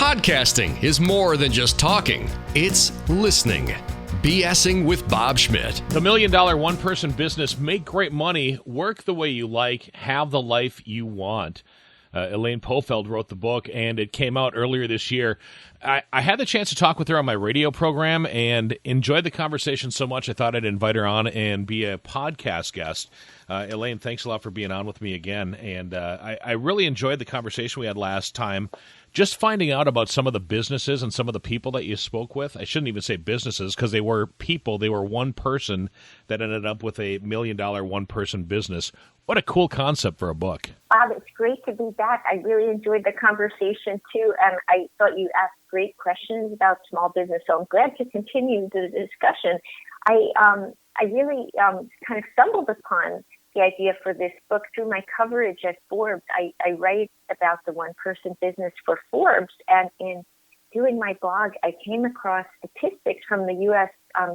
Podcasting is more than just talking. It's listening. BSing with Bob Schmidt. The $1 Million One-Person Business. Make great money, work the way you like, have the life you want. Elaine Pofeldt wrote the book, and it came out earlier this year. I had the chance to talk with her on my radio program and enjoyed the conversation so much I thought I'd invite her on and be a podcast guest. Elaine, thanks a lot for being on with me again. And I really enjoyed the conversation we had last time. Just finding out about some of the businesses and some of the people that you spoke with. I shouldn't even say businesses because they were people. They were one person that ended up with a $1 million one-person business. What a cool concept for a book. Bob, it's great to be back. I really enjoyed the conversation, too, and I thought you asked great questions about small business, so I'm glad to continue the discussion. I really kind of stumbled upon the idea for this book through my coverage at Forbes. I write about the one-person business for Forbes, and in doing my blog, I came across statistics from the U.S.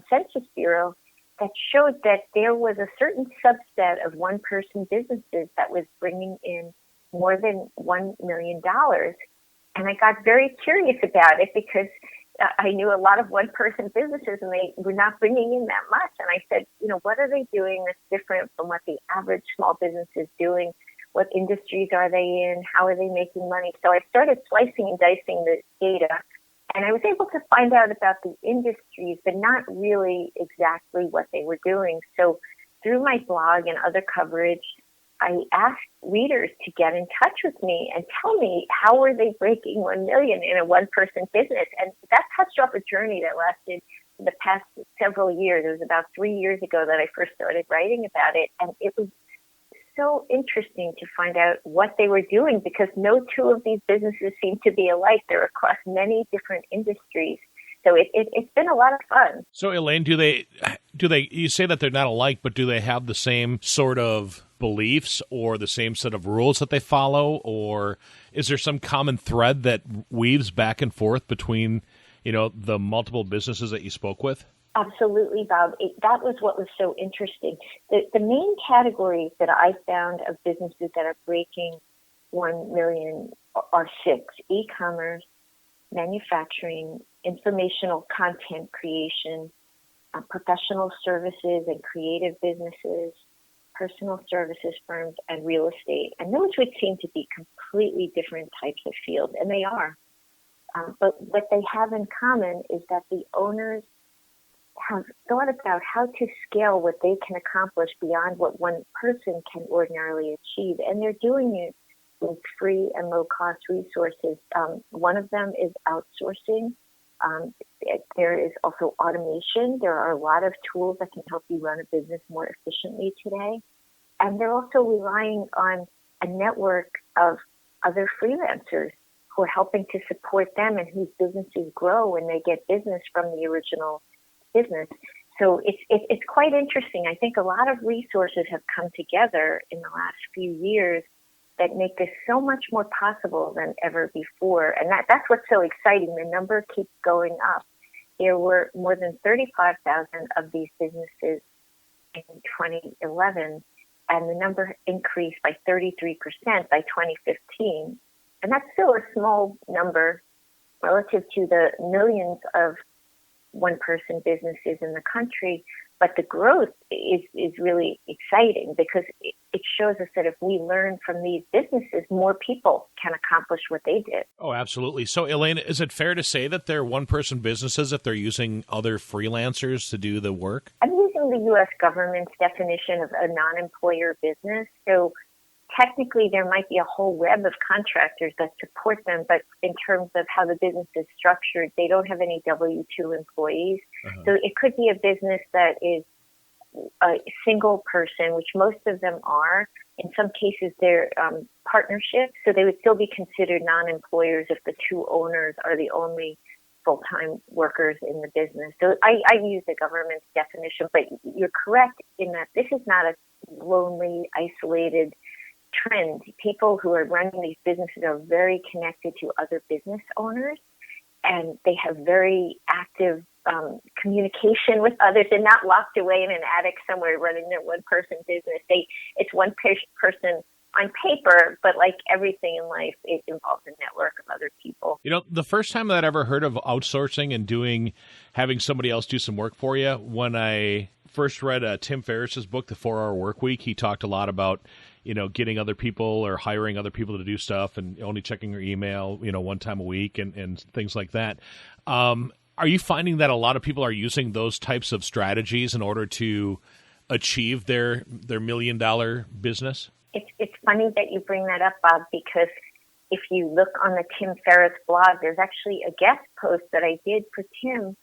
Census Bureau that showed that there was a certain subset of one-person businesses that was bringing in more than $1 million. And I got very curious about it because I knew a lot of one-person businesses and they were not bringing in that much. And I said, what are they doing that's different from what the average small business is doing? What industries are they in? How are they making money? So I started slicing and dicing the data, and I was able to find out about the industries, but not really exactly what they were doing. So through my blog and other coverage, I asked readers to get in touch with me and tell me how were they breaking 1 million in a one-person business. And that touched off a journey that lasted the past several years. It was about 3 years ago that I first started writing about it. And it was so interesting to find out what they were doing because no two of these businesses seem to be alike. They're across many different industries. So it's been a lot of fun. So Elaine, do they, you say that they're not alike, but do they have the same sort of beliefs or the same set of rules that they follow? Or is there some common thread that weaves back and forth between, the multiple businesses that you spoke with? Absolutely, Bob. That was what was so interesting. The main categories that I found of businesses that are breaking 1 million are 6: e-commerce, manufacturing, informational content creation, professional services and creative businesses, personal services firms, and real estate. And those would seem to be completely different types of fields, and they are. But what they have in common is that the owners have thought about how to scale what they can accomplish beyond what one person can ordinarily achieve. And they're doing it with free and low-cost resources. One of them is outsourcing. There is also automation. There are a lot of tools that can help you run a business more efficiently today. And they're also relying on a network of other freelancers who are helping to support them and whose businesses grow when they get business from the original business. So it's quite interesting. I think a lot of resources have come together in the last few years that make this so much more possible than ever before. And that's what's so exciting. The number keeps going up. There were more than 35,000 of these businesses in 2011, and the number increased by 33% by 2015. And that's still a small number relative to the millions of one-person businesses in the country, but the growth is really exciting because it shows us that if we learn from these businesses, more people can accomplish what they did. Oh, absolutely. So, Elaine, is it fair to say that they're one-person businesses if they're using other freelancers to do the work? I'm using the U.S. government's definition of a non-employer business, so technically, there might be a whole web of contractors that support them, but in terms of how the business is structured, they don't have any W-2 employees. Uh-huh. So it could be a business that is a single person, which most of them are. In some cases, they're partnerships, so they would still be considered non-employers if the two owners are the only full-time workers in the business. So I use the government's definition, but you're correct in that this is not a lonely, isolated trend. People who are running these businesses are very connected to other business owners, and they have very active communication with others. They're not locked away in an attic somewhere running their one-person business. It's one person on paper, but like everything in life, it involves a network of other people. The first time that I ever heard of outsourcing and having somebody else do some work for you, when I first read Tim Ferriss's book, The 4-Hour Workweek, he talked a lot about, getting other people or hiring other people to do stuff and only checking your email, one time a week and things like that. Are you finding that a lot of people are using those types of strategies in order to achieve their $1 million business? It's funny that you bring that up, Bob, because if you look on the Tim Ferriss blog, there's actually a guest post that I did for Tim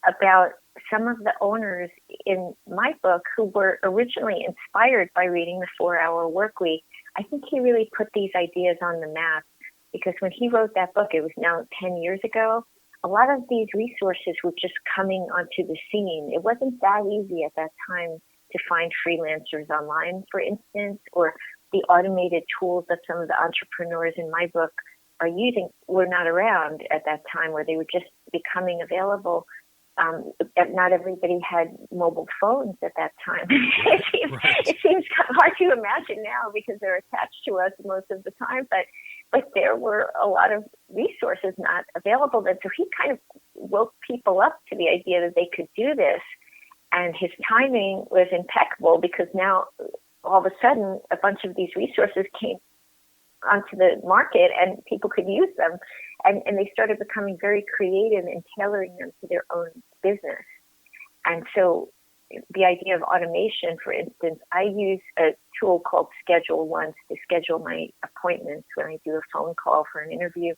about some of the owners in my book who were originally inspired by reading the 4-Hour Workweek. I think he really put these ideas on the map, because when he wrote that book, it was now 10 years ago, a lot of these resources were just coming onto the scene. It wasn't that easy at that time to find freelancers online, for instance, or the automated tools that some of the entrepreneurs in my book are using were not around at that time, where they were just becoming available. Not everybody had mobile phones at that time. It seems hard to imagine now because they're attached to us most of the time, but there were a lot of resources not available then. So he kind of woke people up to the idea that they could do this. And his timing was impeccable, because now all of a sudden a bunch of these resources came onto the market and people could use them. And they started becoming very creative in tailoring them to their own business. And so the idea of automation, for instance, I use a tool called Schedule Once to schedule my appointments when I do a phone call for an interview.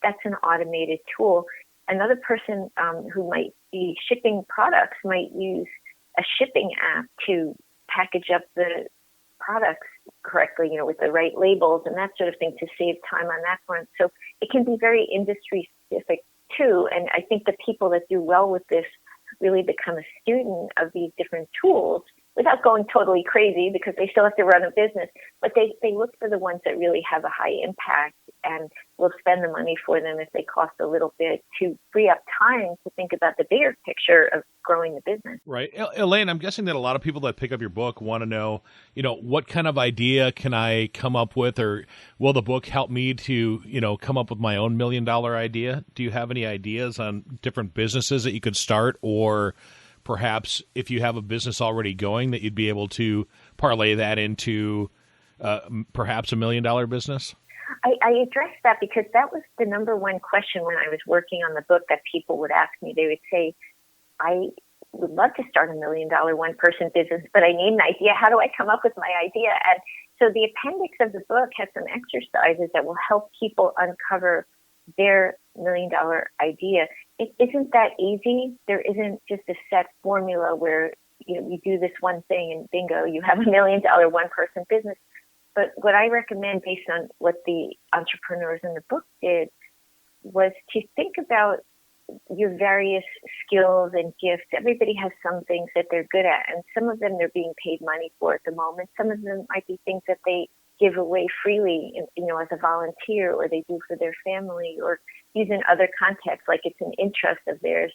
That's an automated tool. Another person who might be shipping products might use a shipping app to package up the products correctly, with the right labels and that sort of thing, to save time on that front. So it can be very industry specific too. And I think the people that do well with this really become a student of these different tools without going totally crazy, because they still have to run a business. But they look for the ones that really have a high impact and will spend the money for them if they cost a little bit, to free up time to think about the bigger picture of growing the business. Right. Elaine, I'm guessing that a lot of people that pick up your book want to know, what kind of idea can I come up with, or will the book help me to, come up with my own $1 million idea? Do you have any ideas on different businesses that you could start, or perhaps if you have a business already going that you'd be able to parlay that into perhaps $1 million business? I addressed that because that was the number one question when I was working on the book that people would ask me. They would say, I would love to start $1 million one-person business, but I need an idea. How do I come up with my idea? And so the appendix of the book has some exercises that will help people uncover their $1 million idea. It isn't that easy. There isn't just a set formula where you do this one thing and bingo, you have $1 million one-person business. But what I recommend, based on what the entrepreneurs in the book did, was to think about your various skills and gifts. Everybody has some things that they're good at, and some of them they're being paid money for at the moment. Some of them might be things that they give away freely, as a volunteer, or they do for their family, or use in other contexts, like it's an interest of theirs.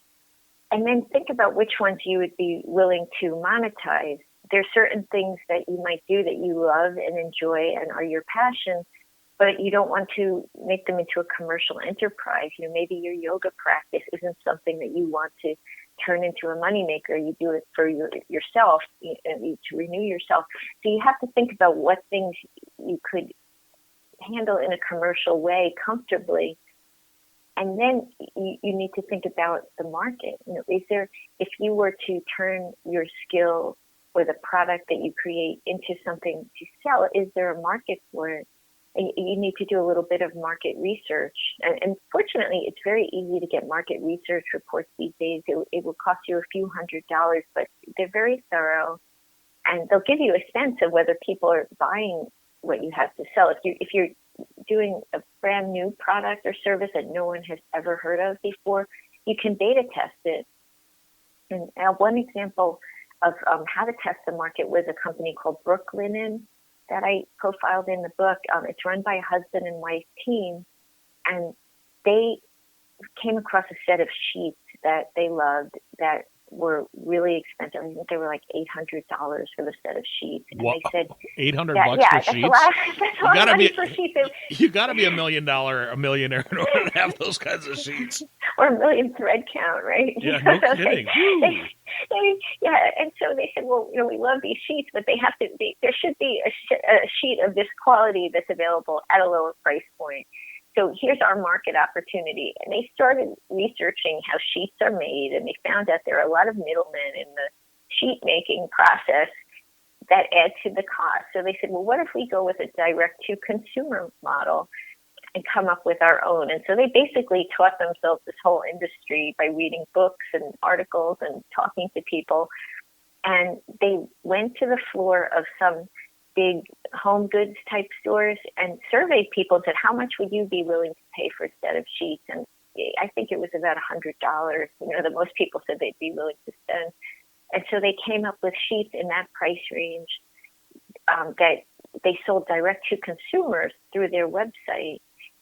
And then think about which ones you would be willing to monetize. There's certain things that you might do that you love and enjoy and are your passion, but you don't want to make them into a commercial enterprise. Maybe your yoga practice isn't something that you want to turn into a moneymaker. You do it for yourself, to renew yourself. So you have to think about what things you could handle in a commercial way comfortably. And then you need to think about the market. If you were to turn your skill or the product that you create into something to sell, is there a market for it? And you need to do a little bit of market research. And fortunately, it's very easy to get market research reports these days. It will cost you a few $100s, but they're very thorough. And they'll give you a sense of whether people are buying what you have to sell. If you're doing a brand new product or service that no one has ever heard of before, you can beta test it. And one example of how to test the market was a company called Brooklinen that I profiled in the book. It's run by a husband and wife team, and they came across a set of sheets that they loved that were really expensive. I think they were like $800 for the set of sheets. And Wow. they said $800 yeah, for sheets? that's a lot of money for sheets. You got to be a millionaire in order to have those kinds of sheets. Or a million thread count, right? Yeah, no kidding. Yeah, and so they said, well, we love these sheets, but they have to be. There should be a sheet of this quality that's available at a lower price point. So here's our market opportunity. And they started researching how sheets are made, and they found out there are a lot of middlemen in the sheet making process that add to the cost. So they said, well, what if we go with a direct-to-consumer model and come up with our own? And so they basically taught themselves this whole industry by reading books and articles and talking to people. And they went to the floor of some big home goods type stores and surveyed people and said, how much would you be willing to pay for a set of sheets? And I think it was about $100, that most people said they'd be willing to spend. And so they came up with sheets in that price range that they sold direct to consumers through their website.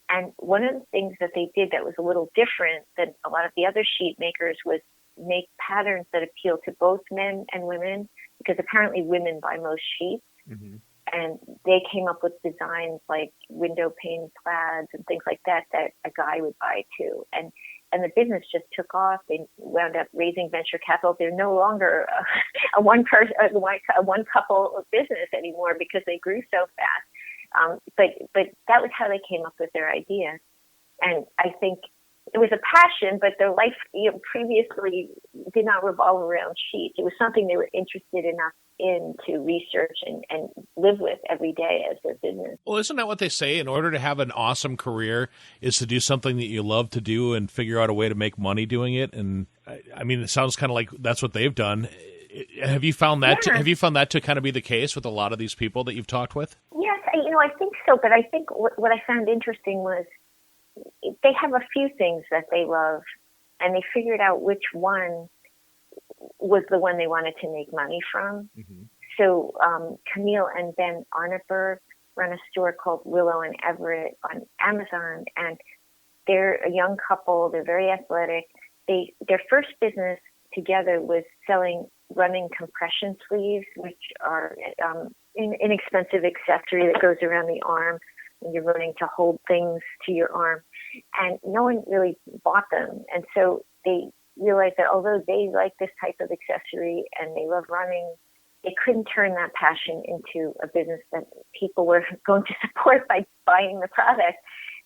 And one of the things that they did that was a little different than a lot of the other sheet makers was make patterns that appeal to both men and women, because apparently women buy most sheets. Mm-hmm. And they came up with designs like window pane plaids and things like that a guy would buy too. And the business just took off. They wound up raising venture capital. They're no longer a one couple business anymore because they grew so fast. But that was how they came up with their idea. And I think it was a passion, but their life previously did not revolve around sheets. It was something they were interested enough in to research and live with every day as their business. Well, isn't that what they say? In order to have an awesome career is to do something that you love to do and figure out a way to make money doing it. And I mean, it sounds kind of like that's what they've done. Have you found that? Yeah. Have you found that to kind of be the case with a lot of these people that you've talked with? Yes, I think so. But I think what I found interesting was they have a few things that they love, and they figured out which one was the one they wanted to make money from. Mm-hmm. So Camille and Ben Arneberg run a store called Willow and Everett on Amazon, and they're a young couple. They're very athletic. Their first business together was selling running compression sleeves, which are an inexpensive accessory that goes around the arm when you're running to hold things to your arm. And no one really bought them. And so they realized that although they like this type of accessory and they love running, they couldn't turn that passion into a business that people were going to support by buying the product.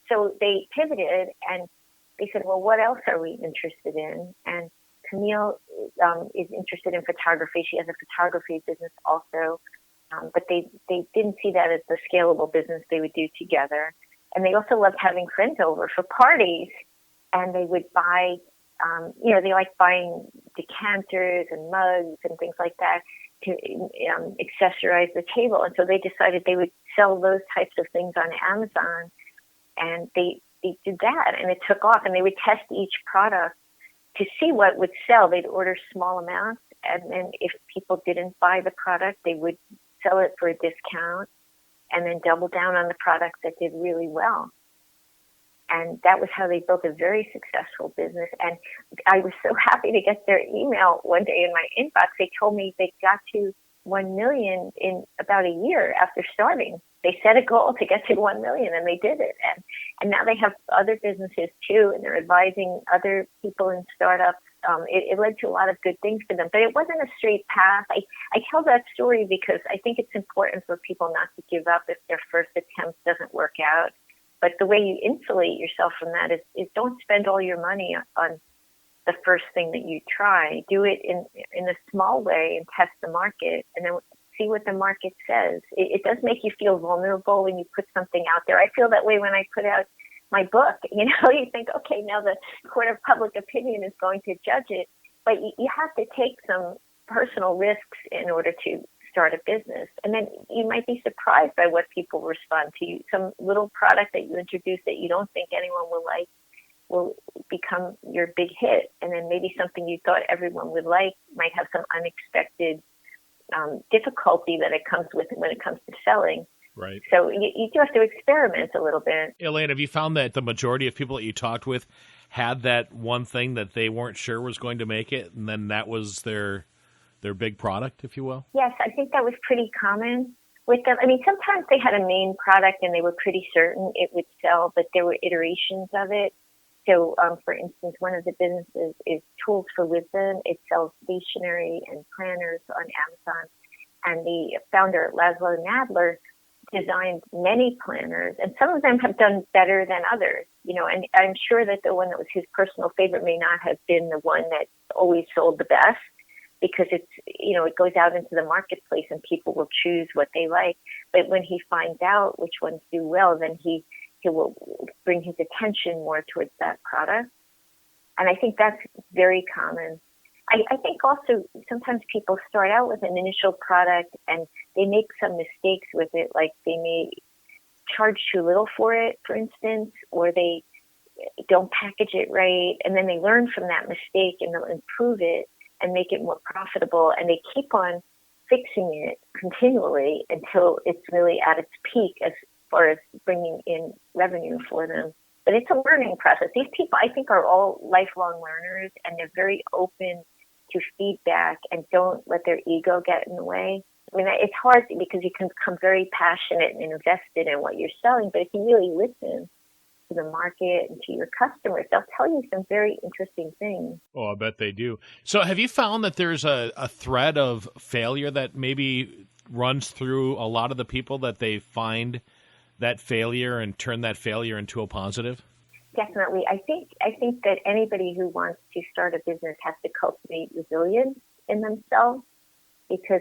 So they pivoted and they said, well, what else are we interested in? And Camille is interested in photography. She has a photography business also. But they didn't see that as the scalable business they would do together. And they also loved having friends over for parties, and they would buy, they like buying decanters and mugs and things like that to accessorize the table. And so they decided they would sell those types of things on Amazon, and they did that, and it took off. And they would test each product to see what would sell. They'd order small amounts, and then if people didn't buy the product, they would sell it for a discount and then double down on the products that did really well. And that was how they built a very successful business. And I was so happy to get their email one day in my inbox. They told me they got to 1 million in about a year after starting. They set a goal to get to 1 million, and they did it. And now they have other businesses too, and they're advising other people in startups. It led to a lot of good things for them, but it wasn't a straight path. I tell that story because I think it's important for people not to give up if their first attempt doesn't work out. But the way you insulate yourself from that is don't spend all your money on the first thing that you try. Do it in a small way and test the market, and then see what the market says. It does make you feel vulnerable when you put something out there. I feel that way when I put out my book. You think, okay, now the court of public opinion is going to judge it, but you have to take some personal risks in order to start a business. And then you might be surprised by what people respond to. You. Some little product that you introduce that you don't think anyone will like will become your big hit. And then maybe something you thought everyone would like might have some unexpected difficulty that it comes with when it comes to selling. Right. So you do have to experiment a little bit. Elaine, have you found that the majority of people that you talked with had that one thing that they weren't sure was going to make it, and then that was their big product, if you will? Yes, I think that was pretty common with them. I mean, sometimes they had a main product and they were pretty certain it would sell, but there were iterations of it. So, for instance, one of the businesses is Tools for Wisdom. It sells stationery and planners on Amazon. And the founder, Laszlo Nadler, designed many planners, and some of them have done better than others, and I'm sure that the one that was his personal favorite may not have been the one that always sold the best, because it's, it goes out into the marketplace and people will choose what they like. But when he finds out which ones do well, then he will bring his attention more towards that product. And I think that's very common. I think also sometimes people start out with an initial product and they make some mistakes with it, like they may charge too little for it, for instance, or they don't package it right, and then they learn from that mistake and they'll improve it and make it more profitable, and they keep on fixing it continually until it's really at its peak as far as bringing in revenue for them. But it's a learning process. These people, I think, are all lifelong learners, and they're very open to feedback and don't let their ego get in the way. I mean, it's hard because you can become very passionate and invested in what you're selling, but if you really listen to the market and to your customers, they'll tell you some very interesting things. Oh, I bet they do. So have you found that there's a thread of failure that maybe runs through a lot of the people, that they find that failure and turn that failure into a positive? Definitely. I think that anybody who wants to start a business has to cultivate resilience in themselves, because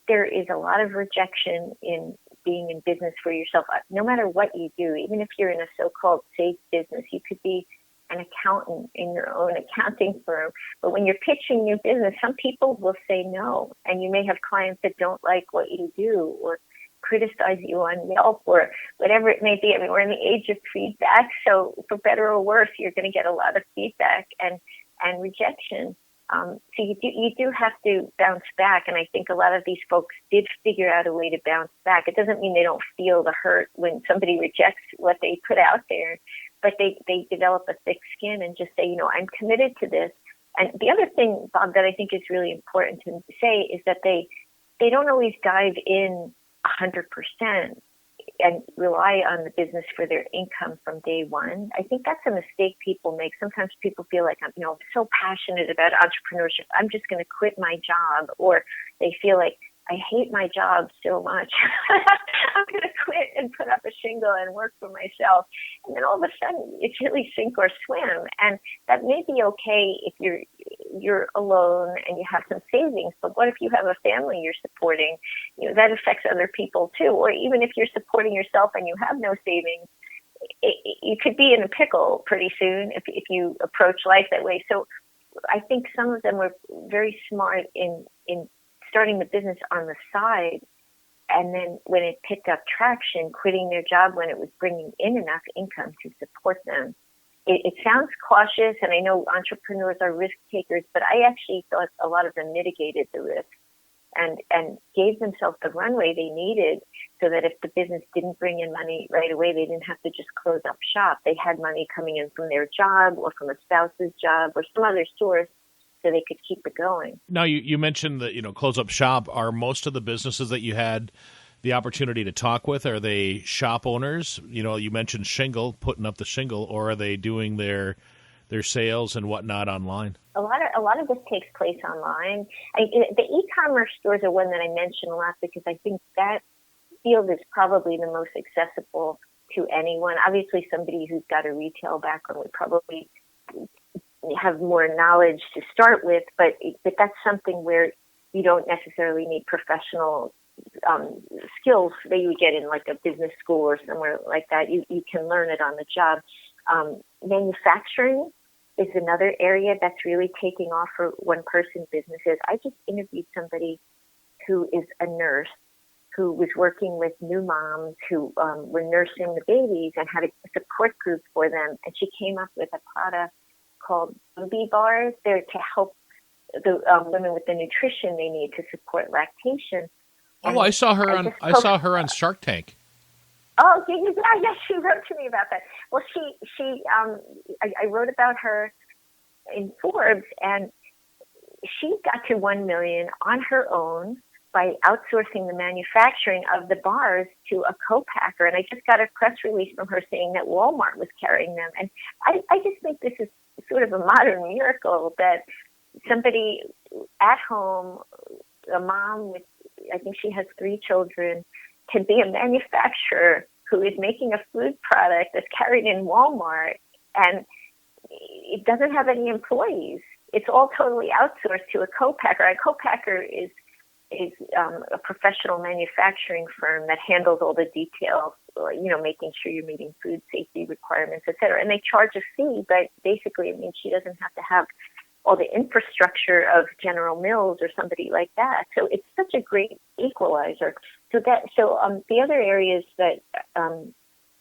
there is a lot of rejection in being in business for yourself, no matter what you do. Even if you're in a so-called safe business, you could be an accountant in your own accounting firm. But when you're pitching new business, some people will say no, and you may have clients that don't like what you do or criticize you on Yelp or whatever it may be. I mean, we're in the age of feedback, so for better or worse, you're going to get a lot of feedback and rejection. So you do have to bounce back, and I think a lot of these folks did figure out a way to bounce back. It doesn't mean they don't feel the hurt when somebody rejects what they put out there, but they develop a thick skin and just say, I'm committed to this. And the other thing, Bob, that I think is really important to say is that they don't always dive in 100% and rely on the business for their income from day one. I think that's a mistake people make. Sometimes people feel like, I'm so passionate about entrepreneurship, I'm just going to quit my job, or they feel like, I hate my job so much, I'm going to quit and put up a shingle and work for myself. And then all of a sudden, it's really sink or swim. And that may be okay if you're alone and you have some savings. But what if you have a family you're supporting? That affects other people too. Or even if you're supporting yourself and you have no savings, you could be in a pickle pretty soon if you approach life that way. So I think some of them were very smart in starting the business on the side, and then when it picked up traction, quitting their job when it was bringing in enough income to support them. It sounds cautious, and I know entrepreneurs are risk takers, but I actually thought a lot of them mitigated the risk and gave themselves the runway they needed so that if the business didn't bring in money right away, they didn't have to just close up shop. They had money coming in from their job or from a spouse's job or some other source, so they could keep it going. Now, you mentioned that, close up shop. Are most of the businesses that you had the opportunity to talk with, are they shop owners? You mentioned shingle, putting up the shingle, or are they doing their sales and whatnot online? A lot of this takes place online. The e-commerce stores are one that I mention a lot because I think that field is probably the most accessible to anyone. Obviously, somebody who's got a retail background would probably have more knowledge to start with, but that's something where you don't necessarily need professional skills that you would get in like a business school or somewhere like that. You can learn it on the job. Manufacturing is another area that's really taking off for one-person businesses. I just interviewed somebody who is a nurse who was working with new moms who were nursing the babies and had a support group for them, and she came up with a product called booby bars. They're to help the women with the nutrition they need to support lactation. Oh, I saw her on Shark Tank. Oh, yes, she wrote to me about that. Well, I wrote about her in Forbes, and she got to 1 million on her own by outsourcing the manufacturing of the bars to a co-packer. And I just got a press release from her saying that Walmart was carrying them. And I just think this is sort of a modern miracle that somebody at home, a mom with, I think she has 3 children, can be a manufacturer who is making a food product that's carried in Walmart, and it doesn't have any employees. It's all totally outsourced to a co-packer. A co-packer is a professional manufacturing firm that handles all the details, making sure you're meeting food safety requirements, et cetera. And they charge a fee, but basically it means she doesn't have to have all the infrastructure of General Mills or somebody like that. So it's such a great equalizer. So the other areas that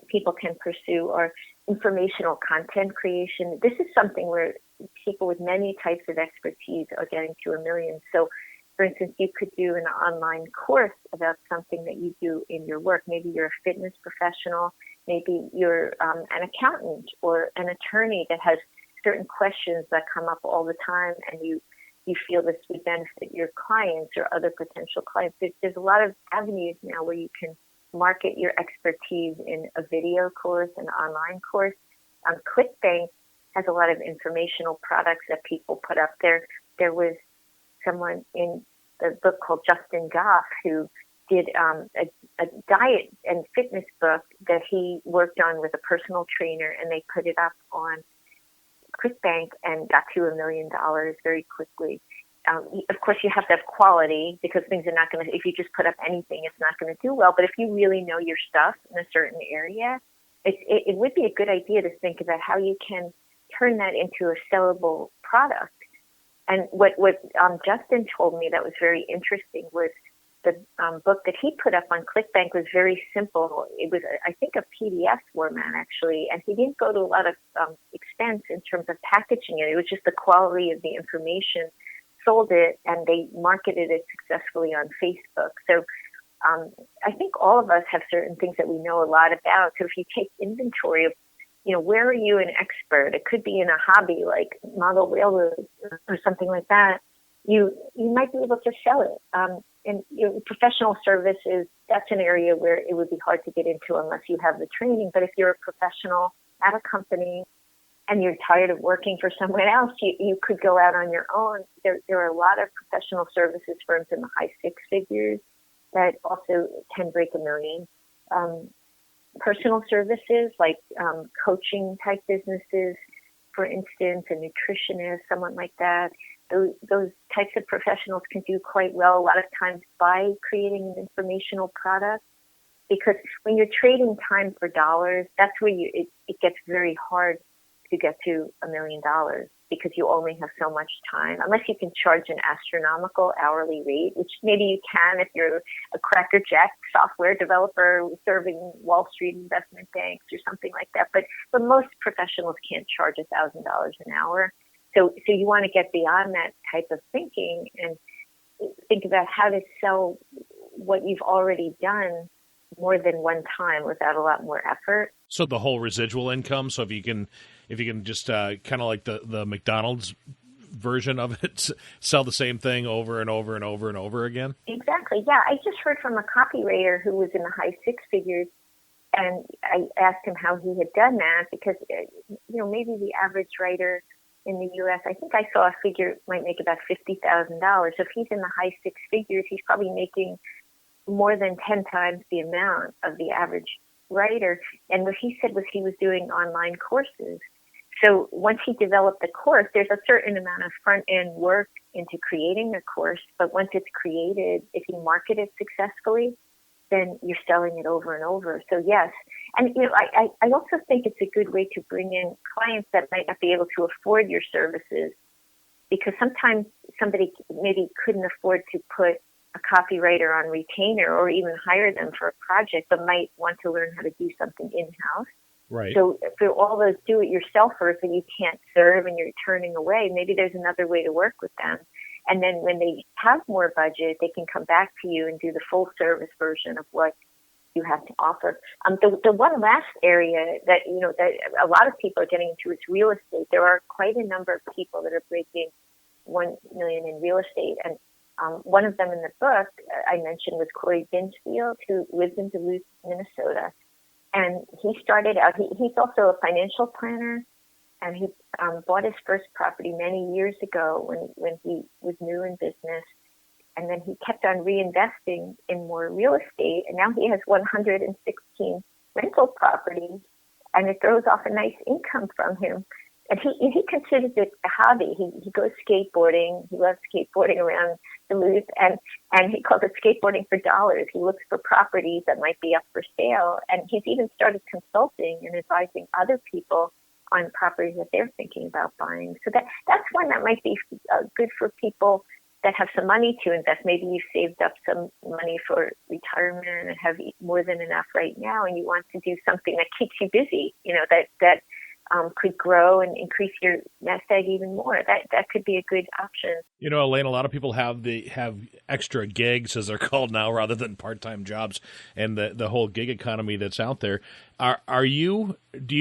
people can pursue are informational content creation. This is something where people with many types of expertise are getting to 1 million. So, for instance, you could do an online course about something that you do in your work. Maybe you're a fitness professional. Maybe you're an accountant or an attorney that has certain questions that come up all the time, and you feel this would benefit your clients or other potential clients. There's a lot of avenues now where you can market your expertise in a video course, an online course. ClickBank has a lot of informational products that people put up there. There was someone in the book called Justin Goff who did a diet and fitness book that he worked on with a personal trainer, and they put it up on ClickBank and got to $1 million very quickly. Of course, you have to have quality, because things are not going to, if you just put up anything, it's not going to do well. But if you really know your stuff in a certain area, it would be a good idea to think about how you can turn that into a sellable product. And what Justin told me that was very interesting was the book that he put up on ClickBank was very simple. It was, I think, a PDF format, actually, and he didn't go to a lot of expense in terms of packaging it. It was just the quality of the information sold it, and they marketed it successfully on Facebook. So I think all of us have certain things that we know a lot about. So if you take inventory of, where are you an expert? It could be in a hobby like model railroads or something like that. You might be able to sell it. And professional services, that's an area where it would be hard to get into unless you have the training. But if you're a professional at a company and you're tired of working for someone else, you could go out on your own. There are a lot of professional services firms in the high 6 figures that also can break 1 million. Personal services like coaching type businesses, for instance, a nutritionist, someone like that. Those types of professionals can do quite well a lot of times by creating an informational product, because when you're trading time for dollars, that's where it gets very hard to get to $1 million, because you only have so much time, unless you can charge an astronomical hourly rate, which maybe you can if you're a crackerjack software developer serving Wall Street investment banks or something like that. But most professionals can't charge $1,000 an hour. So you want to get beyond that type of thinking and think about how to sell what you've already done more than one time without a lot more effort. So the whole residual income. So if you can just kind of like the McDonald's version of it, sell the same thing over and over and over and over again. Exactly. Yeah. I just heard from a copywriter who was in the high 6 figures, and I asked him how he had done that, because, maybe the average writer in the U.S., I think I saw a figure might make about $50,000. So if he's in the high 6 figures, he's probably making more than 10 times the amount of the average writer. And what he said was he was doing online courses. So once he developed the course, there's a certain amount of front-end work into creating the course. But once it's created, if you market it successfully, then you're selling it over and over. So yes. And, I also think it's a good way to bring in clients that might not be able to afford your services, because sometimes somebody maybe couldn't afford to put a copywriter on retainer or even hire them for a project, but might want to learn how to do something in-house. Right. So for all those do-it-yourselfers that you can't serve and you're turning away, maybe there's another way to work with them. And then when they have more budget, they can come back to you and do the full service version of what you have to offer. The one last area that that a lot of people are getting into is real estate. There are quite a number of people that are breaking 1 million in real estate, and one of them in the book I mentioned was Corey Binsfield, who lives in Duluth, Minnesota, and he started out. He's also a financial planner, and he bought his first property many years ago when he was new in business. And then he kept on reinvesting in more real estate, and now he has 116 rental properties, and it throws off a nice income from him. And he considers it a hobby. He goes skateboarding. He loves skateboarding around Duluth, and he calls it skateboarding for dollars. He looks for properties that might be up for sale, and he's even started consulting and advising other people on properties that they're thinking about buying. So that's one that might be good for people that have some money to invest. Maybe you've saved up some money for retirement and have more than enough right now, and you want to do something that keeps you busy, that could grow and increase your nest egg even more. That could be a good option. Elaine, a lot of people have extra gigs, as they're called now, rather than part-time jobs, and the whole gig economy that's out there. Do you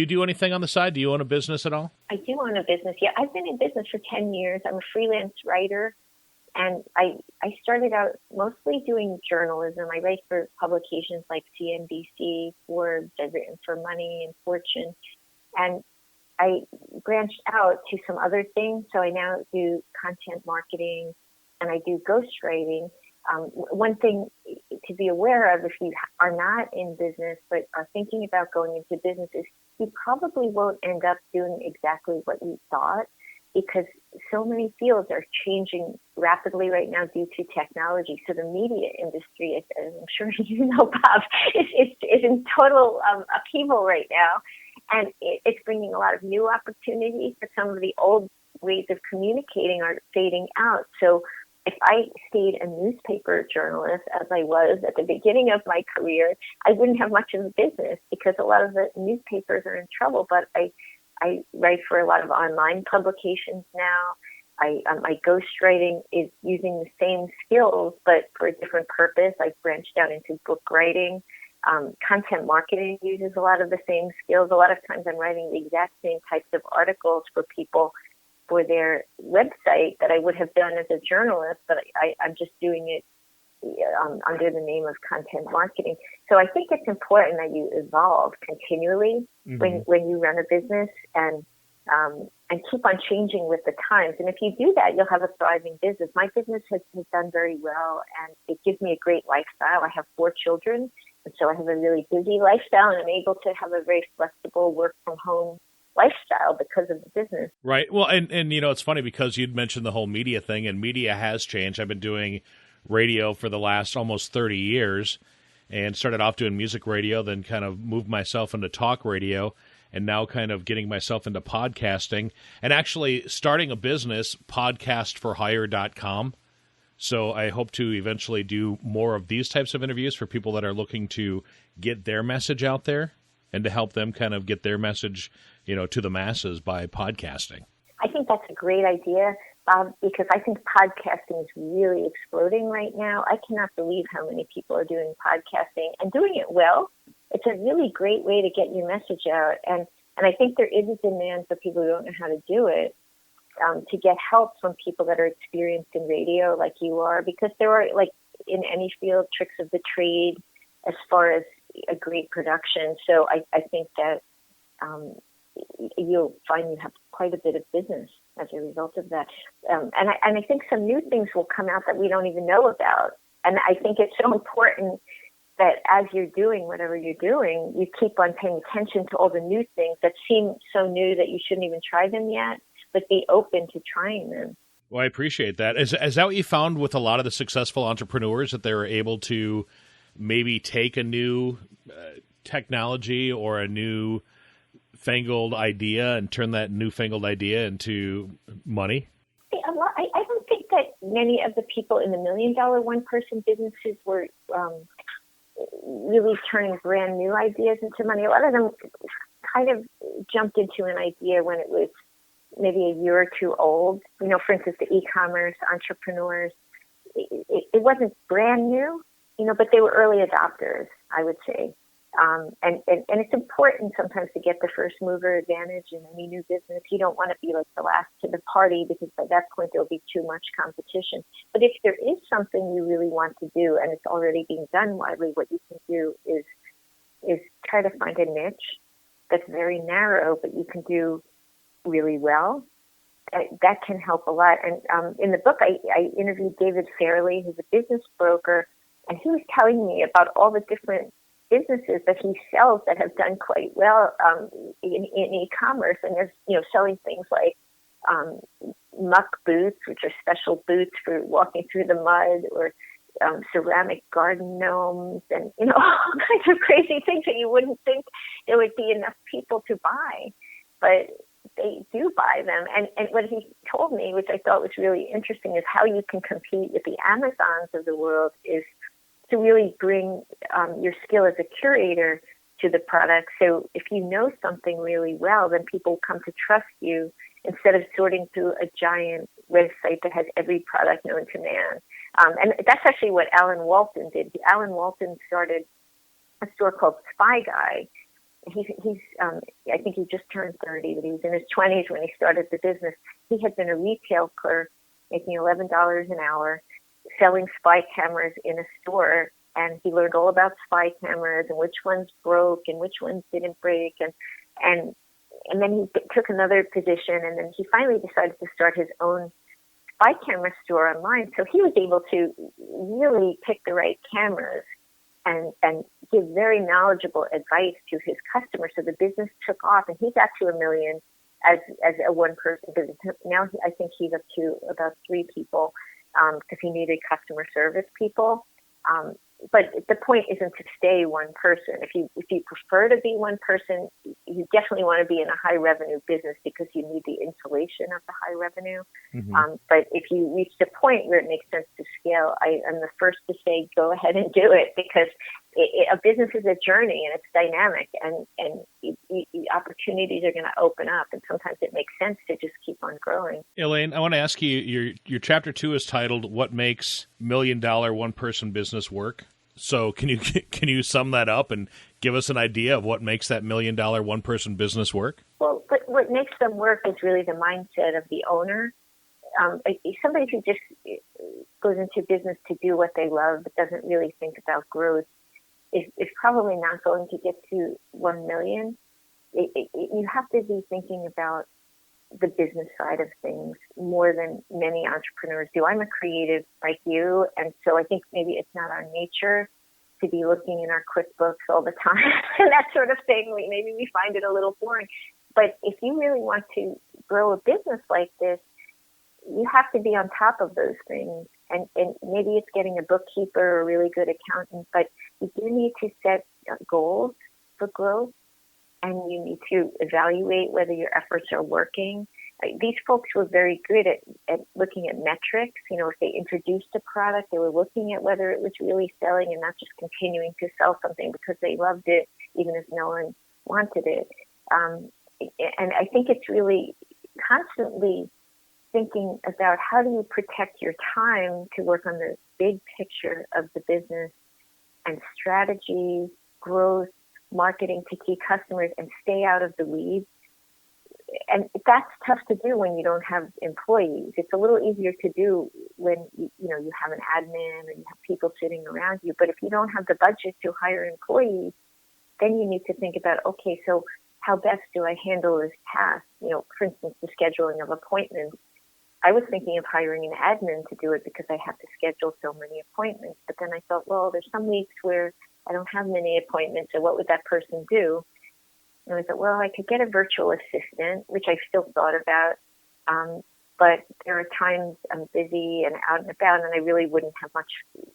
do anything on the side? Do you own a business at all? I do own a business. Yeah, I've been in business for 10 years. I'm a freelance writer. And I started out mostly doing journalism. I write for publications like CNBC, Forbes. I've written for Money and Fortune. And I branched out to some other things. So I now do content marketing and I do ghostwriting. One thing to be aware of if you are not in business but are thinking about going into business is you probably won't end up doing exactly what you thought, because so many fields are changing rapidly right now due to technology. So the media industry, as I'm sure you know, Bob, is in total upheaval right now. And it's bringing a lot of new opportunities, but some of the old ways of communicating are fading out. So if I stayed a newspaper journalist, as I was at the beginning of my career, I wouldn't have much of a business because a lot of the newspapers are in trouble. But I write for a lot of online publications now. My ghostwriting is using the same skills, but for a different purpose. I've branched out into book writing. Content marketing uses a lot of the same skills. A lot of times I'm writing the exact same types of articles for people for their website that I would have done as a journalist, but I'm just doing it under the name of content marketing. So I think it's important that you evolve continually when you run a business and keep on changing with the times. And if you do that, you'll have a thriving business. My business has done very well, and it gives me a great lifestyle. I have 4 children, and so I have a really busy lifestyle, and I'm able to have a very flexible work from home lifestyle because of the business. Right. Well, and it's funny because you'd mentioned the whole media thing, and media has changed. I've been doing radio for the last almost 30 years and started off doing music radio, then kind of moved myself into talk radio, and now kind of getting myself into podcasting and actually starting a business, podcastforhire.com. So I hope to eventually do more of these types of interviews for people that are looking to get their message out there and to help them kind of get their message, to the masses by podcasting. I think that's a great idea, Bob, because I think podcasting is really exploding right now. I cannot believe how many people are doing podcasting and doing it well. It's a really great way to get your message out. And I think there is a demand for people who don't know how to do it, to get help from people that are experienced in radio like you are, because there are, like in any field, tricks of the trade as far as a great production. So I think that you'll find you have quite a bit of business as a result of that. And I think some new things will come out that we don't even know about. And I think it's so important that as you're doing whatever you're doing, you keep on paying attention to all the new things that seem so new that you shouldn't even try them yet, but be open to trying them. Well, I appreciate that. Is that what you found with a lot of the successful entrepreneurs, that they were able to maybe take a new technology or a new fangled idea and turn that newfangled idea into money? I don't think that many of the people in the $1 million one-person businesses were really turning brand new ideas into money. A lot of them kind of jumped into an idea when it was maybe a year or two old. For instance, the e-commerce entrepreneurs, it wasn't brand new, but they were early adopters. I would say. And it's important sometimes to get the first mover advantage in any new business. You don't want to be like the last to the party, because by that point there'll be too much competition. But if there is something you really want to do and it's already being done widely, what you can do is try to find a niche that's very narrow, but you can do really well. That can help a lot. And in the book, I interviewed David Fairley, who's a business broker, and he was telling me about all the different businesses that he sells that have done quite well in e-commerce. And there's, selling things like muck boots, which are special boots for walking through the mud, or ceramic garden gnomes, and, all kinds of crazy things that you wouldn't think there would be enough people to buy. But they do buy them. And what he told me, which I thought was really interesting, is how you can compete with the Amazons of the world is to really bring your skill as a curator to the product. So if you know something really well, then people come to trust you instead of sorting through a giant website that has every product known to man. And that's actually what Alan Walton did. Alan Walton started a store called Spy Guy. He's I think he just turned 30, but he was in his 20s when he started the business. He had been a retail clerk making $11 an hour, selling spy cameras in a store, and he learned all about spy cameras and which ones broke and which ones didn't break, and then he took another position, and then he finally decided to start his own spy camera store online. So he was able to really pick the right cameras and give very knowledgeable advice to his customers. So the business took off, and he got to $1 million as a one-person business. Now I think he's up to about 3 people, because he needed customer service people. But the point isn't to stay one person. If you prefer to be one person, you definitely want to be in a high revenue business because you need the insulation of the high revenue. Mm-hmm. But if you reach the point where it makes sense to scale, I am the first to say go ahead and do it, because a business is a journey and it's dynamic, and opportunities are going to open up, and sometimes it makes sense to just keep on growing. Elaine, I want to ask you, your chapter 2 is titled "What Makes $1 Million One-Person Business Work?" So can you sum that up and give us an idea of what makes that $1 million one-person business work? Well, but what makes them work is really the mindset of the owner. Somebody who just goes into business to do what they love but doesn't really think about growth is probably not going to get to 1 million. You have to be thinking about the business side of things more than many entrepreneurs do. I'm a creative like you, and so I think maybe it's not our nature to be looking in our QuickBooks all the time and that sort of thing. Maybe we find it a little boring. But if you really want to grow a business like this, you have to be on top of those things. And maybe it's getting a bookkeeper or a really good accountant, but you do need to set goals for growth, and you need to evaluate whether your efforts are working. These folks were very good at looking at metrics. If they introduced a product, they were looking at whether it was really selling and not just continuing to sell something because they loved it, even if no one wanted it. And I think it's really constantly thinking about how do you protect your time to work on the big picture of the business and strategy, growth, marketing to key customers, and stay out of the weeds. And that's tough to do when you don't have employees. It's a little easier to do when you have an admin and you have people sitting around you. But if you don't have the budget to hire employees, then you need to think about, okay, so how best do I handle this task? For instance, the scheduling of appointments. I was thinking of hiring an admin to do it because I have to schedule so many appointments. But then I thought, well, there's some weeks where I don't have many appointments, so what would that person do? And I thought, well, I could get a virtual assistant, which I still thought about, but there are times I'm busy and out and about, and I really wouldn't have much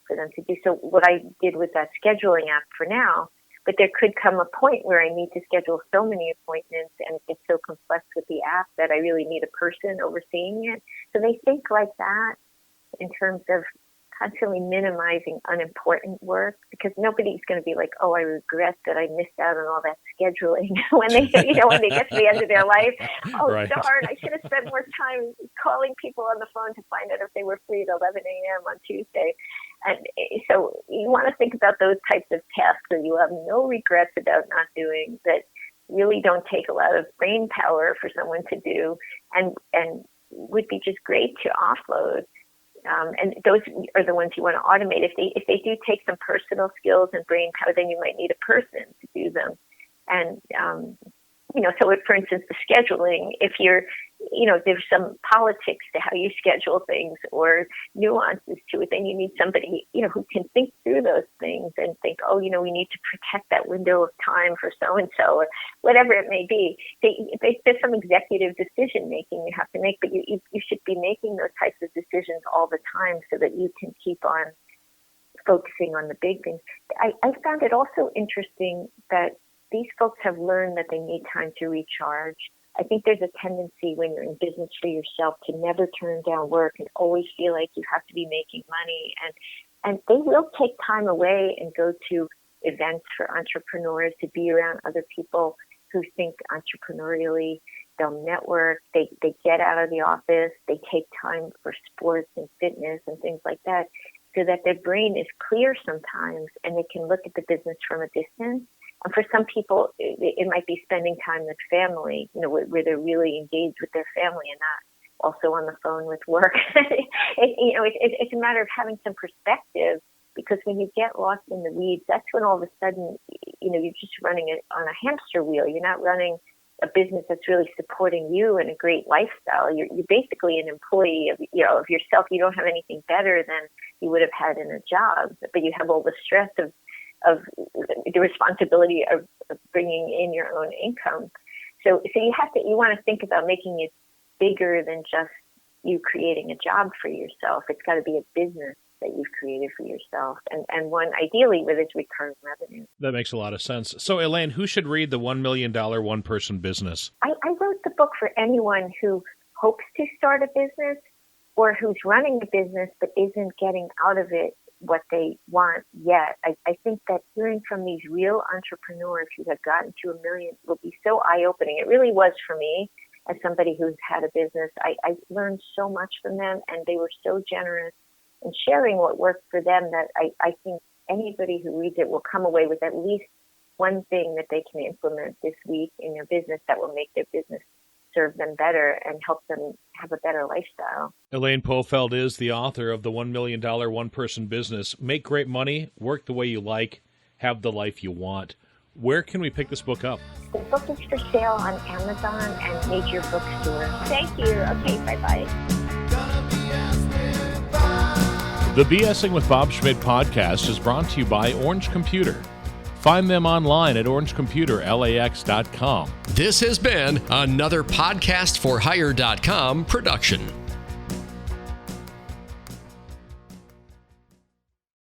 for them to do. So what I did with that scheduling app for now, but there could come a point where I need to schedule so many appointments and it gets so complex with the app that I really need a person overseeing it. So they think like that in terms of constantly minimizing unimportant work, because nobody's going to be like, oh, I regret that I missed out on all that scheduling when they get to the end of their life. Oh, right. Darn, I should have spent more time calling people on the phone to find out if they were free at 11 a.m. on Tuesday. And so, you want to think about those types of tasks that you have no regrets about not doing, that really don't take a lot of brain power for someone to do, and would be just great to offload. And those are the ones you want to automate. If they do take some personal skills and brain power, then you might need a person to do them. And so for instance, the scheduling, if there's some politics to how you schedule things or nuances to it, then you need somebody, who can think through those things and think, we need to protect that window of time for so-and-so or whatever it may be. There's some executive decision making you have to make, but you should be making those types of decisions all the time so that you can keep on focusing on the big things. I found it also interesting that these folks have learned that they need time to recharge. I think there's a tendency when you're in business for yourself to never turn down work and always feel like you have to be making money. And they will take time away and go to events for entrepreneurs, to be around other people who think entrepreneurially. They'll network, they get out of the office, they take time for sports and fitness and things like that, so that their brain is clear sometimes and they can look at the business from a distance. And for some people, it might be spending time with family, where they're really engaged with their family and not also on the phone with work. It's a matter of having some perspective, because when you get lost in the weeds, that's when all of a sudden, you're just running it on a hamster wheel. You're not running a business that's really supporting you and a great lifestyle. You're basically an employee of yourself. You don't have anything better than you would have had in a job, but you have all the stress of the responsibility of bringing in your own income. So you want to think about making it bigger than just you creating a job for yourself. It's got to be a business that you've created for yourself, and one ideally with its recurring revenue. That makes a lot of sense. So, Elaine, who should read the $1 Million One-Person Business? I wrote the book for anyone who hopes to start a business or who's running a business but isn't getting out of it what they want yet. I think that hearing from these real entrepreneurs who have gotten to $1 million will be so eye-opening. It really was for me as somebody who's had a business. I learned so much from them, and they were so generous in sharing what worked for them that I think anybody who reads it will come away with at least one thing that they can implement this week in their business that will make their business serve them better and help them have a better lifestyle. Elaine Pofeldt is the author of the $1 Million One-Person Business. Make great money, work the way you like, have the life you want. Where can we pick this book up? The book is for sale on Amazon and major bookstores. Thank you. Okay, bye-bye. The BSing with Bob Schmidt podcast is brought to you by Orange Computer. Find them online at orangecomputerlax.com. This has been another podcastforhire.com production.